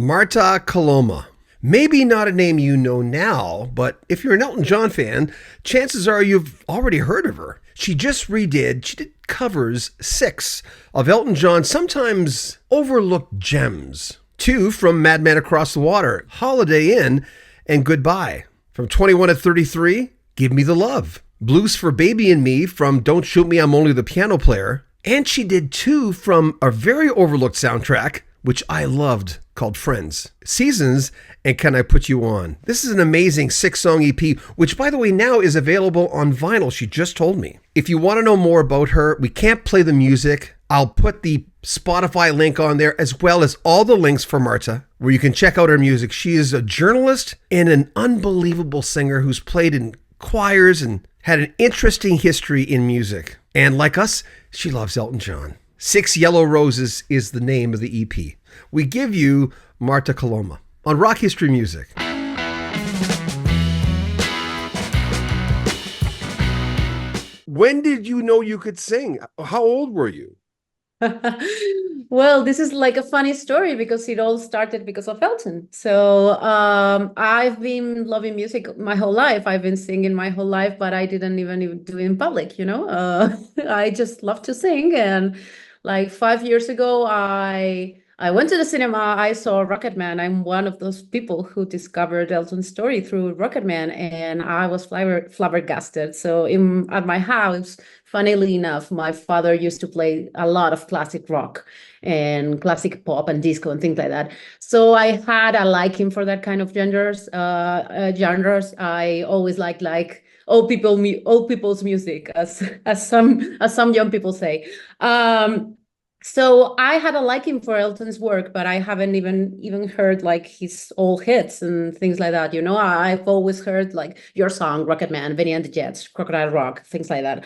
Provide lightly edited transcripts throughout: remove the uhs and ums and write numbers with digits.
Marta Coloma. Maybe not a name you know now, but if you're an Elton John fan, chances are you've already heard of her. She did covers 6 of Elton John's sometimes overlooked gems. 2 from Madman Across the Water, Holiday Inn, and Goodbye. From 21 at 33, Give Me the Love. Blues for Baby and Me from Don't Shoot Me, I'm Only the Piano Player. And she did 2 from a very overlooked soundtrack, which I loved, called Friends, Seasons, and Can I Put You On. This is an amazing 6-song EP, which, by the way, now is available on vinyl, she just told me. If you want to know more about her, we can't play the music. I'll put the Spotify link on there, as well as all the links for Marta, where you can check out her music. She is a journalist and an unbelievable singer who's played in choirs and had an interesting history in music. And like us, she loves Elton John. 6 Yellow Roses is the name of the EP. We give you Marta Coloma on Rock History Music. When did you know you could sing? How old were you? Well, this is like a funny story because it all started because of Elton. So I've been loving music my whole life. I've been singing my whole life, but I didn't even do it in public, you know. I just love to sing. And like 5 years ago, I went to the cinema. I saw Rocketman. I'm one of those people who discovered Elton's story through Rocketman, and I was flabbergasted. So at my house, funnily enough, my father used to play a lot of classic rock and classic pop and disco and things like that. So I had a liking for that kind of genres. I always like old people's music, as some young people say. So I had a liking for Elton's work, but I haven't even heard like his old hits and things like that. You know, I've always heard like Your Song, Rocketman, Benny and the Jets, Crocodile Rock, things like that.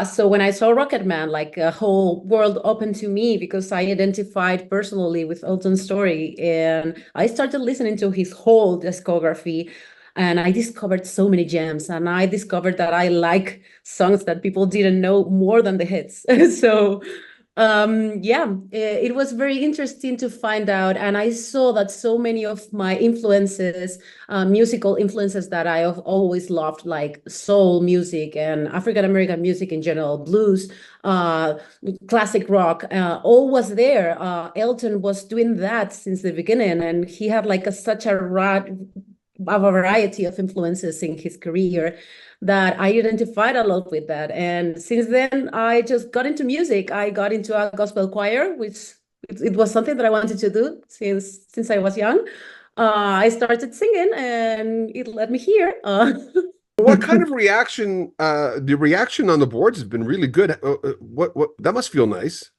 So when I saw Rocketman, like a whole world opened to me because I identified personally with Elton's story, and I started listening to his whole discography. And I discovered so many gems, and I discovered that I like songs that people didn't know more than the hits. So yeah, it was very interesting to find out. And I saw that so many of my influences, musical influences that I have always loved, like soul music and African American music in general, blues, uh, classic rock, all was there. Elton was doing that since the beginning, and he had like such a variety of influences in his career that I identified a lot with that. And since then, I just got into music. I got into a gospel choir, which it was something that I wanted to do since I was young. I started singing, and it led me here. What kind of reaction? The reaction on the boards has been really good. What that must feel nice.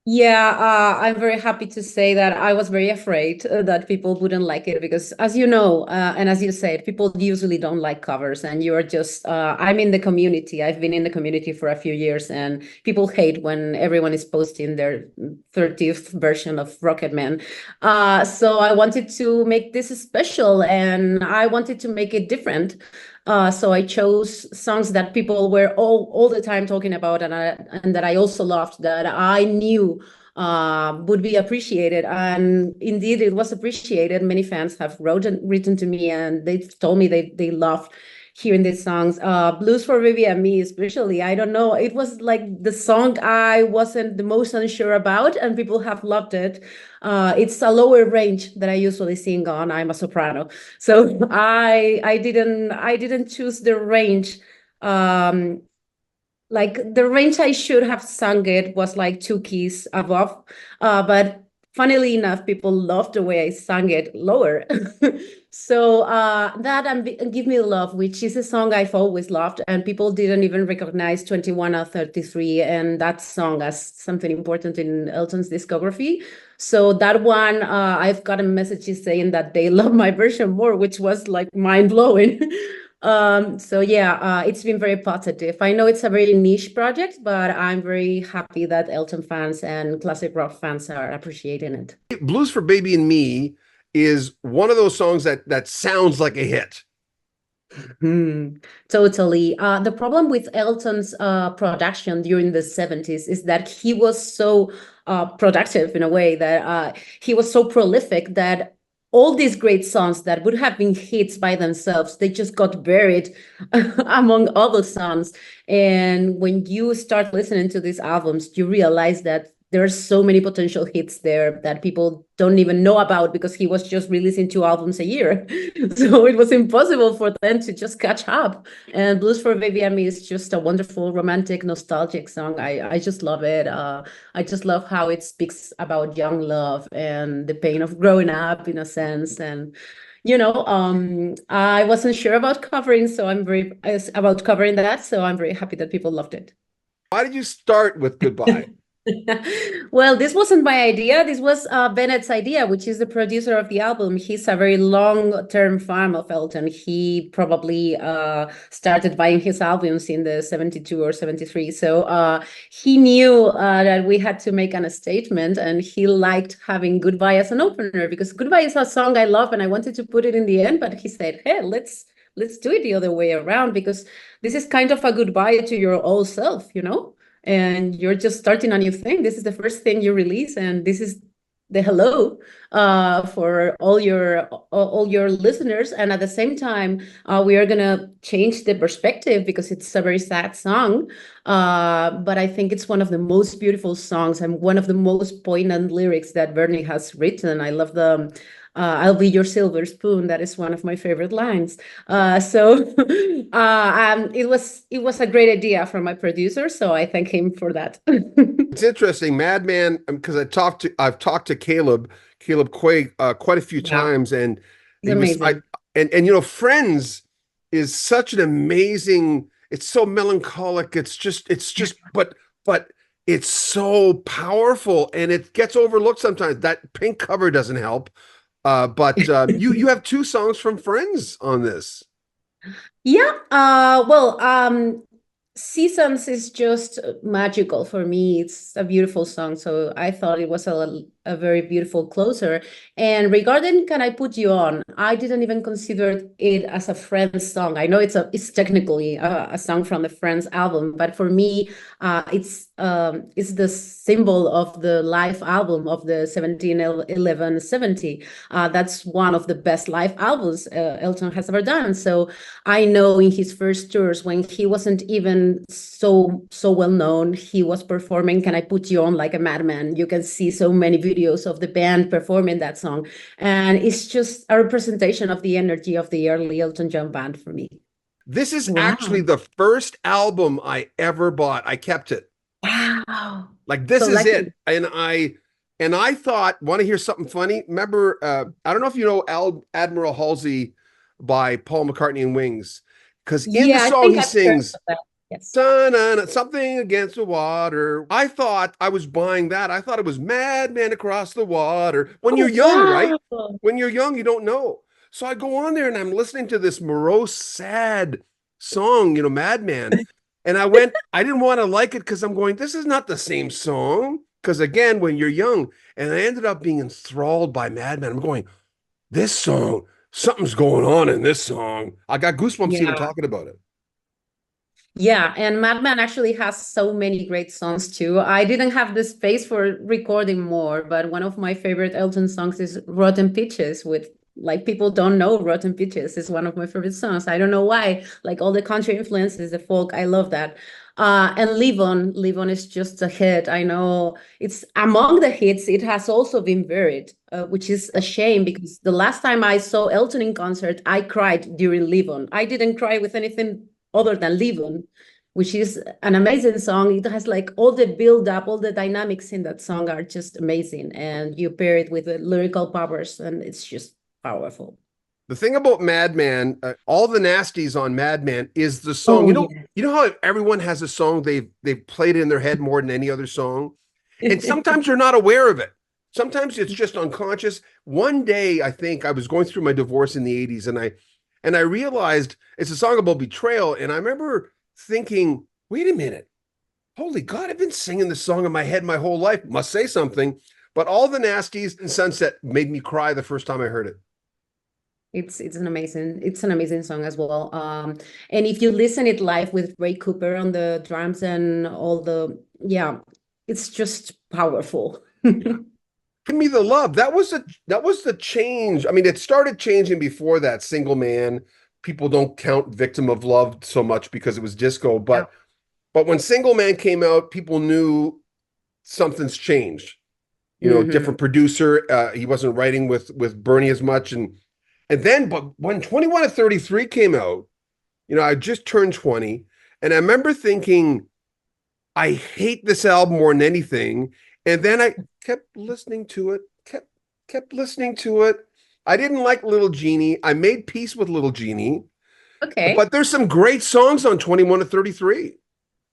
Yeah, I'm very happy to say that I was very afraid that people wouldn't like it because, as you know, and as you said, people usually don't like covers, and you're just, I'm in the community. I've been in the community for a few years, and people hate when everyone is posting their 30th version of Rocketman. So I wanted to make this special, and I wanted to make it different. So I chose songs that people were all the time talking about, and that I also loved, that I knew would be appreciated. And indeed, it was appreciated. Many fans have written to me, and they told me they loved hearing these songs. Blues for Baby and Me, especially. I don't know. It was like the song I wasn't the most unsure about, and people have loved it. It's a lower range that I usually sing on. I'm a soprano, so I didn't choose the range. Um, like the range I should have sung it was like 2 keys above, but funnily enough, people loved the way I sang it lower. So that and Give Me Love, which is a song I've always loved, and people didn't even recognize 21 or 33 and that song as something important in Elton's discography. So that one, I've gotten messages saying that they love my version more, which was like mind blowing. So yeah, it's been very positive. I know it's a very niche project, but I'm very happy that Elton fans and classic rock fans are appreciating it. Blues for Baby and Me is one of those songs that sounds like a hit. Hmm, totally. The problem with Elton's production during the 70s is that he was so productive in a way that he was so prolific that all these great songs that would have been hits by themselves, they just got buried among other songs. And when you start listening to these albums, you realize that there are so many potential hits there that people don't even know about because he was just releasing 2 albums a year. So it was impossible for them to just catch up. And Blues for Baby and Me is just a wonderful, romantic, nostalgic song. I just love it. I just love how it speaks about young love and the pain of growing up in a sense. And I wasn't sure about covering, so I'm very about covering that. So I'm very happy that people loved it. Why did you start with Goodbye? Well, this wasn't my idea. This was Bennett's idea, which is the producer of the album. He's a very long-term fan of Elton. He probably started buying his albums in the 72 or 73. So he knew that we had to make a statement, and he liked having Goodbye as an opener because Goodbye is a song I love, and I wanted to put it in the end. But he said, "Hey, let's do it the other way around because this is kind of a goodbye to your old self, and you're just starting a new thing. This is the first thing you release, and this is the hello for all your listeners. And at the same time, we are gonna change the perspective because it's a very sad song. But I think it's one of the most beautiful songs and one of the most poignant lyrics that Bernie has written. I love the I'll be your silver spoon. That is one of my favorite lines. So it was a great idea from my producer. So I thank him for that. It's interesting, Madman, because I've talked to Caleb Quaig quite a few Yeah, times, and it's he was amazing. Friends is such an amazing. It's so melancholic. It's just, but it's so powerful, and it gets overlooked sometimes. That pink cover doesn't help. But you have 2 songs from Friends on this. Yeah, well, Seasons is just magical for me. It's a beautiful song, so I thought it was a very beautiful closer. And regarding Can I Put You On, I didn't even consider it as a Friends song. I know it's technically a song from the Friends album, but for me, it's the symbol of the live album of the 171170. That's one of the best live albums Elton has ever done. So I know in his first tours when he wasn't even so well known, he was performing Can I Put You On like a madman. You can see so many videos of the band performing that song. And it's just a representation of the energy of the early Elton John band for me. This is actually Wow. the first album I ever bought. I kept it. Wow. Like So this is it. lucky. And I thought, want to hear something funny? Remember, I don't know if you know Admiral Halsey by Paul McCartney and Wings, because in the Yeah, I song think he I've heard sings of that. Yes. something against the water. I thought I was buying that. I thought it was Madman Across the Water. When you're Oh, young, right? wow. When you're young, you don't know. So I go on there and I'm listening to this morose, sad song, Madman. And I didn't want to like it because I'm going, this is not the same song. Because again, when you're young, and I ended up being enthralled by Madman. I'm going, this song, something's going on in this song. I got goosebumps even Yeah. talking about it. Yeah, and Madman actually has so many great songs too. I didn't have the space for recording more, but one of my favorite Elton songs is Rotten Peaches with like people don't know Rotten Peaches is one of my favorite songs. I don't know why. Like all the country influences, the folk, I love that. And Live On is just a hit. I know it's among the hits. It has also been buried, which is a shame because the last time I saw Elton in concert, I cried during Live On. I didn't cry with anything other than Live On, which is an amazing song. It has like all the build up, all the dynamics in that song are just amazing. And you pair it with the lyrical powers, and it's just powerful. The thing about Madman, all the nasties on Madman is the song. Oh, yeah. You know how everyone has a song they've played in their head more than any other song, and sometimes you're not aware of it. Sometimes it's just unconscious. One day, I think I was going through my divorce in the '80s, and I realized it's a song about betrayal, and I remember thinking, wait a minute, holy God, I've been singing this song in my head my whole life. Must say something. But all the nasties and Sunset made me cry the first time I heard it. It's an amazing song as well. And if you listen it live with Ray Cooper on the drums and all the yeah, it's just powerful. Give Me the Love. That was the change. I mean, it started changing before that. Single Man. People don't count Victim of Love so much because it was disco, Yeah. but when Single Man came out, people knew something's changed. Hmm. Different producer. He wasn't writing with Bernie as much, and then, but when 21 to 33 came out, I just turned 20, and I remember thinking, I hate this album more than anything. And then I kept listening to it, kept listening to it. I didn't like Little Genie. I made peace with Little Genie, Okay. but there's some great songs on 21 to 33.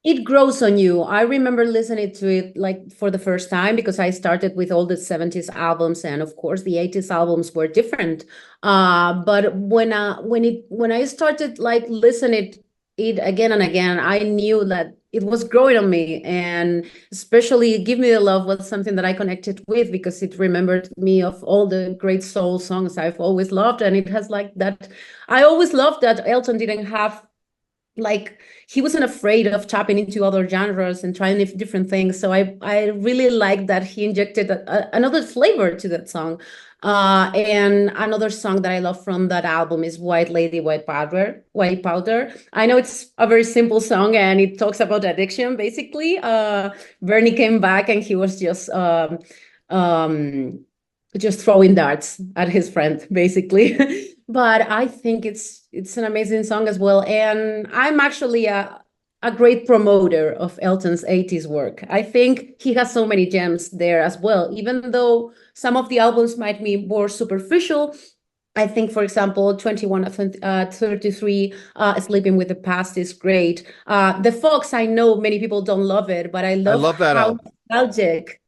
It grows on you. I remember listening to it like for the first time because I started with all the 70s albums, and of course the 80s albums were different. But when I started like listening it again and again, I knew that it was growing on me, and especially Give Me the Love was something that I connected with because it remembered me of all the great soul songs I've always loved, and it has like that. I always loved that Elton didn't have like he wasn't afraid of tapping into other genres and trying different things. So I really like that he injected another flavor to that song. And another song that I love from that album is White Lady, White Powder. White Powder. I know it's a very simple song and it talks about addiction basically. Bernie came back and he was um, just throwing darts at his friend basically. But I think it's an amazing song as well, and I'm actually a great promoter of Elton's 80s work. I think he has so many gems there as well, even though some of the albums might be more superficial. I think, for example, 21 of 33, Sleeping with the Past is great. The Fox, I know many people don't love it, but I I love love that how album. nostalgic.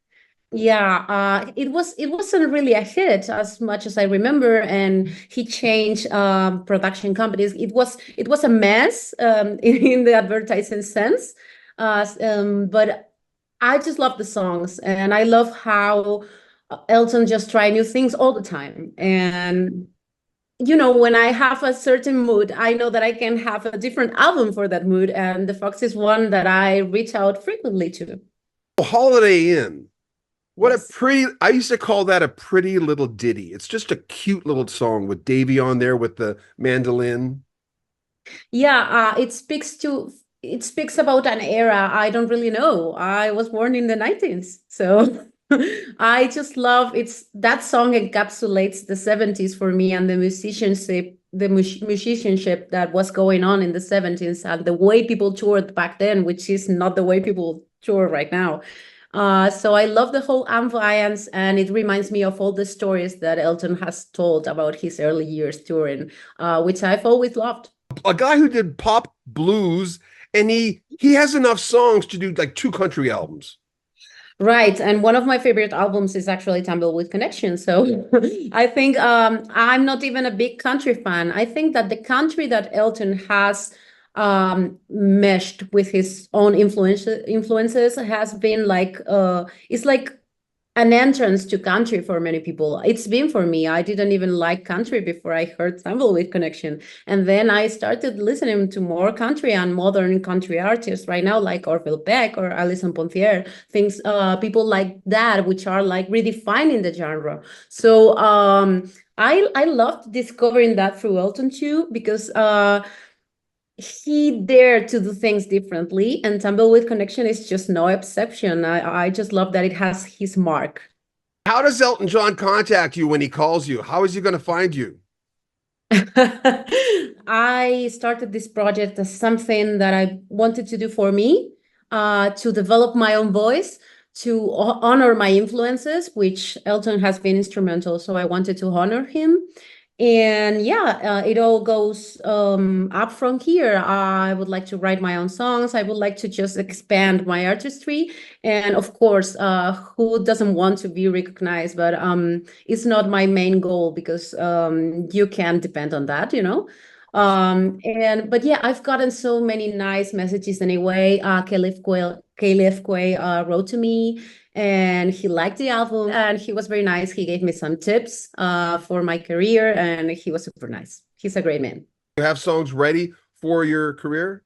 Yeah, it wasn't really a hit as much as I remember, and he changed production companies. It was a mess in the advertising sense, but I just love the songs, and I love how Elton just try new things all the time. And when I have a certain mood, I know that I can have a different album for that mood, and The Fox is one that I reach out frequently to. Holiday Inn. What a Yes. pretty, I used to call that a pretty little ditty. It's just a cute little song with Davy on there with the mandolin. Yeah, it speaks about an era I don't really know. I was born in the 19s, so I just love it's that song encapsulates the 70s for me and the musicianship that was going on in the 70s and the way people toured back then, which is not the way people tour right now. So I love the whole ambience, and it reminds me of all the stories that Elton has told about his early years touring, which I've always loved. A guy who did pop blues, and he has enough songs to do like two country albums. Right. And one of my favorite albums is actually Tumbleweed Connection. So I think I'm not even a big country fan. I think that the country that Elton has meshed with his own influences has been like it's like an entrance to country for many people. It's been for me. I didn't even like country before I heard Tumbleweed Connection. And then I started listening to more country and modern country artists right now, like Orville Peck or Alison Pontier, things, people like that, which are like redefining the genre. So I loved discovering that through Elton too, because he dared to do things differently, and Tumbleweed Connection is just no exception. I just love that it has his mark. How does Elton John contact you when he calls you? How is he going to find you? I started this project as something that I wanted to do for me, to develop my own voice, to honor my influences, which Elton has been instrumental. So I wanted to honor him. And yeah, it all goes up from here. I would like to write my own songs. I would like to just expand my artistry. And of course, who doesn't want to be recognized? But it's not my main goal because you can depend on that. And but yeah, I've gotten so many nice messages anyway. Caleb Quay wrote to me and he liked the album and he was very nice. He gave me some tips for my career and he was super nice. He's a great man. You have songs ready for your career?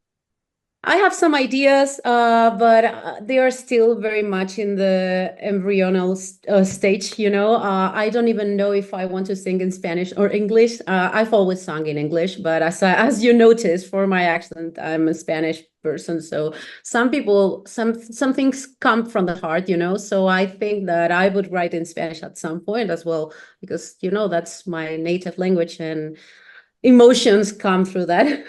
I have some ideas, but they are still very much in the embryonal stage, you know. I don't even know if I want to sing in Spanish or English. I've always sung in English, but as you notice, for my accent, I'm a Spanish person. So some things come from the heart, you know. So I think that I would write in Spanish at some point as well, because, you know, that's my native language and emotions come through that.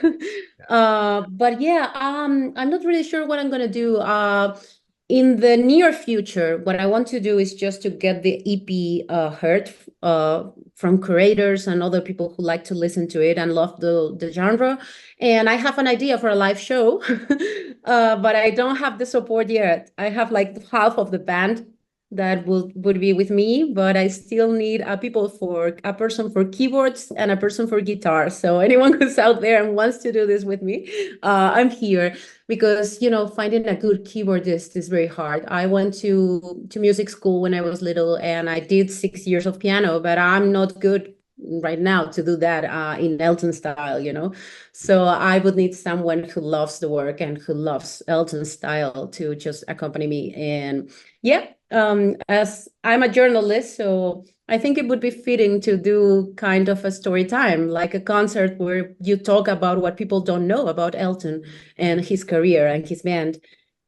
But yeah, I'm not really sure what I'm gonna do. In the near future, what I want to do is just to get the EP heard from curators and other people who like to listen to it and love the genre. And I have an idea for a live show, but I don't have the support yet. I have like half of the band that would be with me, but I still need a person for keyboards and a person for guitar. So anyone who's out there and wants to do this with me, I'm here, because, you know, finding a good keyboardist is very hard. I went to music school when I was little, and I did 6 years of piano, but I'm not good right now to do that in Elton style, you know. So I would need someone who loves the work and who loves Elton style to just accompany me. And yeah, as I'm a journalist, so I think it would be fitting to do kind of a story time, like a concert where you talk about what people don't know about Elton and his career and his band.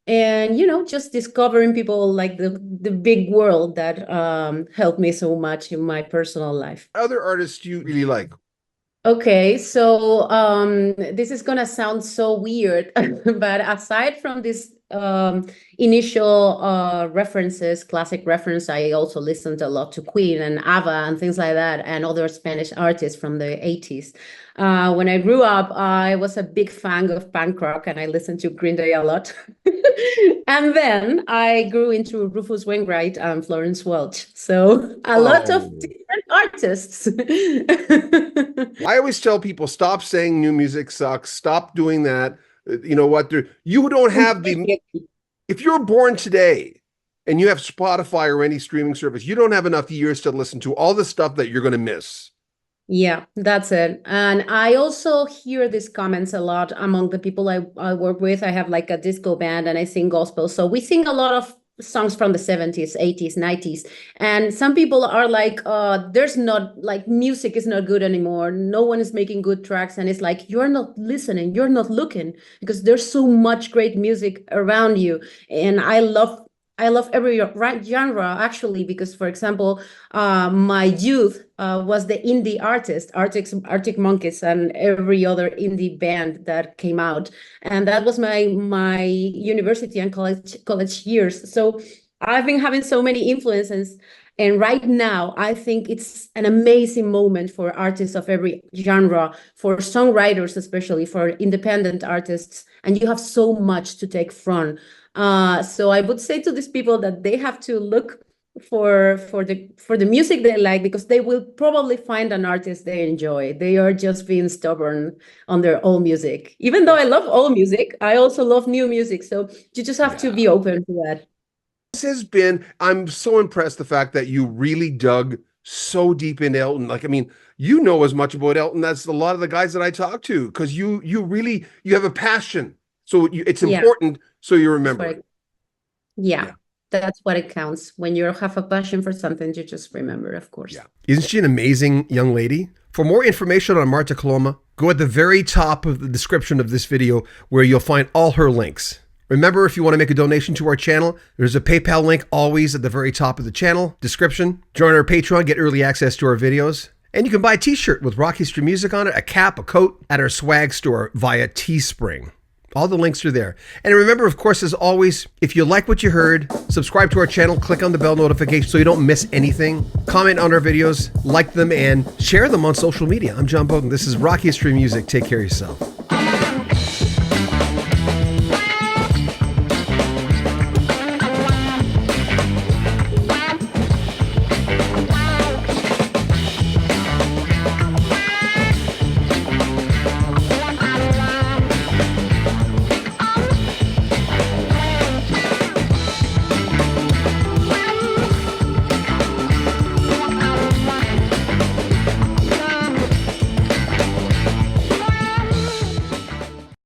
And, you know, just discovering people like the big world that helped me so much in my personal life. Other artists you really like? Okay, so this is gonna sound so weird, but aside from this initial references, classic reference, I also listened a lot to Queen and ABBA and things like that, and other Spanish artists from the 80s. When I grew up, I was a big fan of punk rock, and I listened to Green Day a lot. And then I grew into Rufus Wainwright and Florence Welch. So a lot of Oh, different artists. I always tell people, stop saying new music sucks. Stop doing that. You know what? You don't have if you're born today and you have Spotify or any streaming service, you don't have enough years to listen to all the stuff that you're going to miss. Yeah, that's it. And I also hear these comments a lot among the people I work with. I have like a disco band and I sing gospel. So we sing a lot of songs from the 70s, 80s, 90s. And some people are like, there's not like music is not good anymore. No one is making good tracks. And it's like, you're not listening, you're not looking, because there's so much great music around you. And I love every genre actually, because for example, my youth was the indie Arctic Monkeys and every other indie band that came out, and that was my university and college years. So I've been having so many influences, and right now I think it's an amazing moment for artists of every genre, for songwriters especially, for independent artists, and you have so much to take from. So I would say to these people that they have to look for the music they like, because they will probably find an artist they enjoy. They are just being stubborn on their old music. Even though I love old music, I also love new music. So you just have to Yeah. be open to that. This has been, I'm so impressed the fact that you really dug so deep in Elton. Like, I mean, you know as much about Elton as a lot of the guys that I talk to, because you really, you have a passion. So it's Yeah, important, so you that's remember what it. yeah, Yeah. that's what it counts. When you have a passion for something, you just remember, of course. Yeah. Isn't she an amazing young lady? For more information on Marta Coloma, go at the very top of the description of this video where you'll find all her links. Remember, if you want to make a donation to our channel, there's a PayPal link always at the very top of the channel description. Join our Patreon, get early access to our videos. And you can buy a t-shirt with Rock History Music on it, a cap, a coat at our swag store via Teespring. All the links are there. And remember, of course, as always, if you like what you heard, subscribe to our channel, click on the bell notification so you don't miss anything. Comment on our videos, like them, and share them on social media. I'm John Bowden. This is Rock History Music. Take care of yourself.